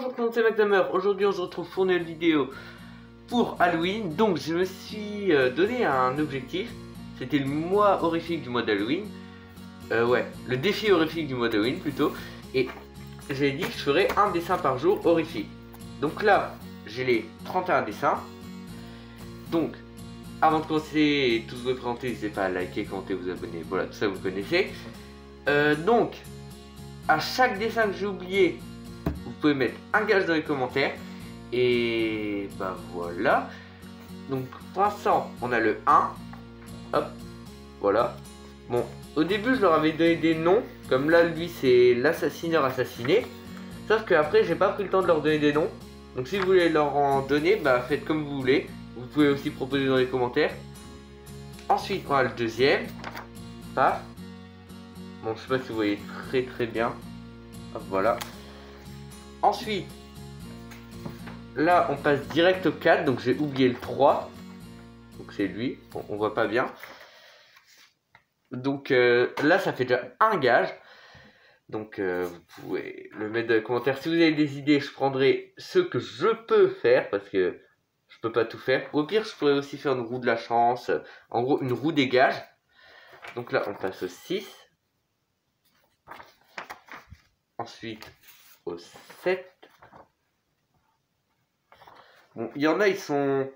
bonjour, comment c'est McDamer. Aujourd'hui on se retrouve pour une vidéo pour Halloween. Donc je me suis donné un objectif. C'était le mois horrifique du mois d'Halloween. Ouais, le défi horrifique du mois d'Halloween plutôt. Et j'ai dit que je ferais un dessin par jour horrifique. Donc là, j'ai les 31 dessins. Donc, avant de commencer, tous vous présenter, n'hésitez pas à liker, commenter, vous abonner. Voilà, tout ça vous connaissez. Donc, à chaque dessin que j'ai oublié, vous pouvez mettre un gage dans les commentaires. Et bah voilà. Donc pour l'instant on a le 1. Hop. Voilà. Bon, au début je leur avais donné des noms. Comme là lui c'est l'assassineur assassiné. Sauf que après j'ai pas pris le temps de leur donner des noms. Donc si vous voulez leur en donner, bah faites comme vous voulez. Vous pouvez aussi proposer dans les commentaires. Ensuite on a le deuxième. Paf. Bon je sais pas si vous voyez très bien. Hop, voilà. Ensuite, là on passe direct au 4, donc j'ai oublié le 3. Donc c'est lui, bon, on voit pas bien. Donc là ça fait déjà un gage. Donc vous pouvez le mettre dans les commentaires. Si vous avez des idées, je prendrai ce que je peux faire, parce que je peux pas tout faire. Au pire, je pourrais aussi faire une roue de la chance. En gros, une roue des gages. Donc là on passe au 6. Ensuite au 7. Bon, il y en a, ils sont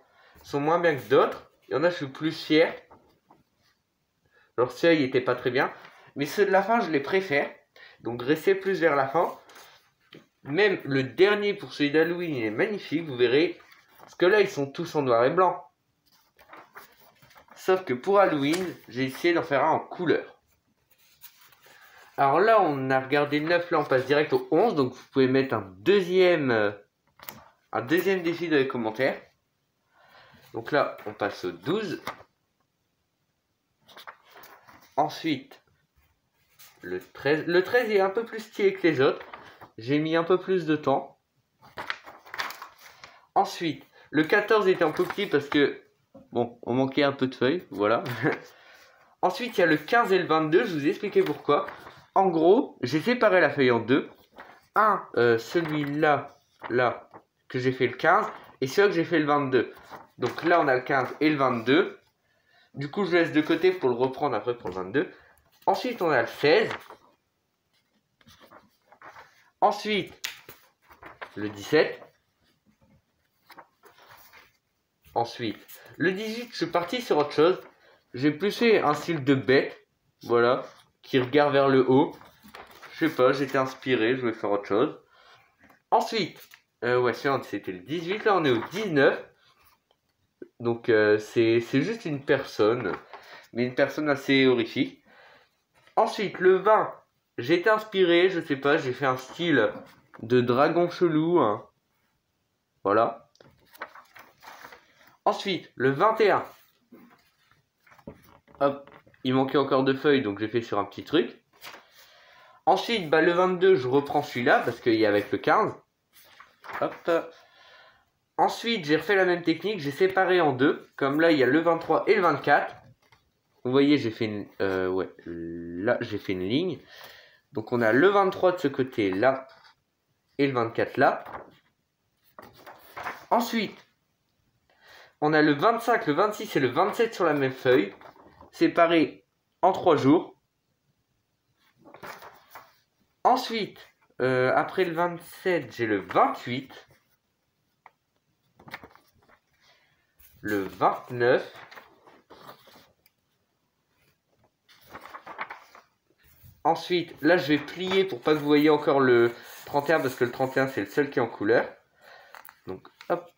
moins bien que d'autres. Il y en a, je suis plus fier. Alors, celui-là, il était pas très bien. Mais ceux de la fin, je les préfère. Donc, restez plus vers la fin. Même le dernier pour celui d'Halloween, il est magnifique, vous verrez. Parce que là, ils sont tous en noir et blanc. Sauf que pour Halloween, j'ai essayé d'en faire un en couleur. Alors là, on a regardé le 9, là, on passe direct au 11. Donc, vous pouvez mettre un deuxième défi dans les commentaires. Donc là, on passe au 12. Ensuite, le 13. Le 13 est un peu plus stylé que les autres. J'ai mis un peu plus de temps. Ensuite, le 14 était un peu petit parce que, bon, on manquait un peu de feuilles. Voilà. Ensuite, il y a le 15 et le 22. Je vous ai expliqué pourquoi. En gros, j'ai séparé la feuille en deux. Celui-là, là, que j'ai fait le 15. Et celui-là que j'ai fait le 22. Donc là, on a le 15 et le 22. Du coup, je laisse de côté pour le reprendre après pour le 22. Ensuite, on a le 16. Ensuite, le 17. Ensuite, le 18, je suis parti sur autre chose. J'ai plus fait un style de bête. Voilà. Qui regarde vers le haut. Je sais pas, j'étais inspiré, je voulais faire autre chose. Ensuite, ouais, c'était le 18. Là, on est au 19. Donc c'est juste une personne, mais une personne assez horrifique. Ensuite, le 20, j'ai été inspiré, je sais pas, j'ai fait un style de dragon chelou. Hein. Voilà. Ensuite, le 21. Hop, il manquait encore de feuilles, donc j'ai fait sur un petit truc. Ensuite, bah, le 22, je reprends celui-là, parce qu'il y a avec le 15. Hop. Ensuite, j'ai refait la même technique, j'ai séparé en deux. Comme là, il y a le 23 et le 24. Vous voyez, j'ai fait une... ouais, là, j'ai fait une ligne. Donc, on a le 23 de ce côté-là et le 24 là. Ensuite, on a le 25, le 26 et le 27 sur la même feuille. Séparés en 3 jours. Ensuite, après le 27, j'ai le 28. Le 29. Ensuite, là je vais plier pour pas que vous voyez encore le 31 parce que le 31 c'est le seul qui est en couleur. Donc hop,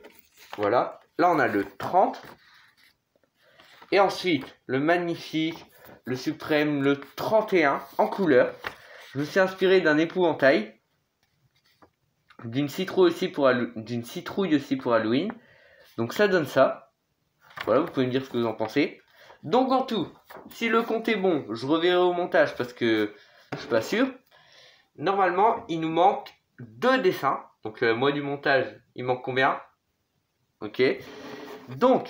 voilà. Là on a le 30. Et ensuite, le magnifique, le suprême, le 31 en couleur. Je me suis inspiré d'un épouvantail. D'une citrouille aussi pour Halloween. Donc ça donne ça. Voilà, vous pouvez me dire ce que vous en pensez. Donc en tout, si le compte est bon, je reverrai au montage parce que je suis pas sûr. Normalement, il nous manque 2 dessins. Donc moi du montage, il manque combien? Ok. Donc,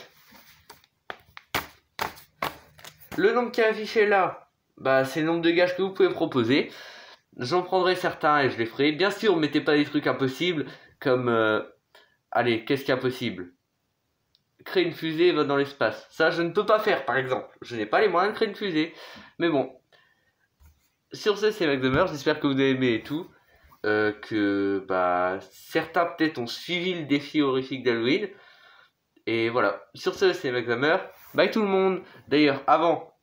le nombre qui est affiché là, bah, c'est le nombre de gages que vous pouvez proposer. J'en prendrai certains et je les ferai. Bien sûr, mettez pas des trucs impossibles comme... allez, qu'est-ce qui est impossible? Créer une fusée et va dans l'espace. Ça, je ne peux pas faire, par exemple. Je n'ai pas les moyens de créer une fusée. Mais bon. Sur ce, c'est MacDummer. J'espère que vous avez aimé et tout. Que certains peut-être ont suivi le défi horrifique d'Halloween. Et voilà. Sur ce, c'est MacDummer. Bye tout le monde. D'ailleurs, avant,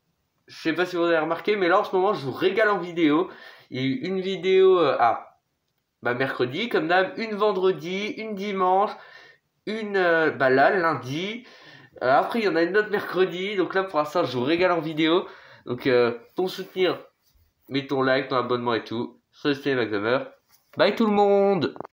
je sais pas si vous avez remarqué, mais là en ce moment, je vous régale en vidéo. Il y a eu une vidéo mercredi, comme d'hab, une vendredi, une dimanche, une là lundi. Après, il y en a une autre mercredi. Donc là, pour l'instant, je vous régale en vidéo. Donc pour me soutenir, mets ton like, ton abonnement et tout. C'était MacDummer. Bye tout le monde!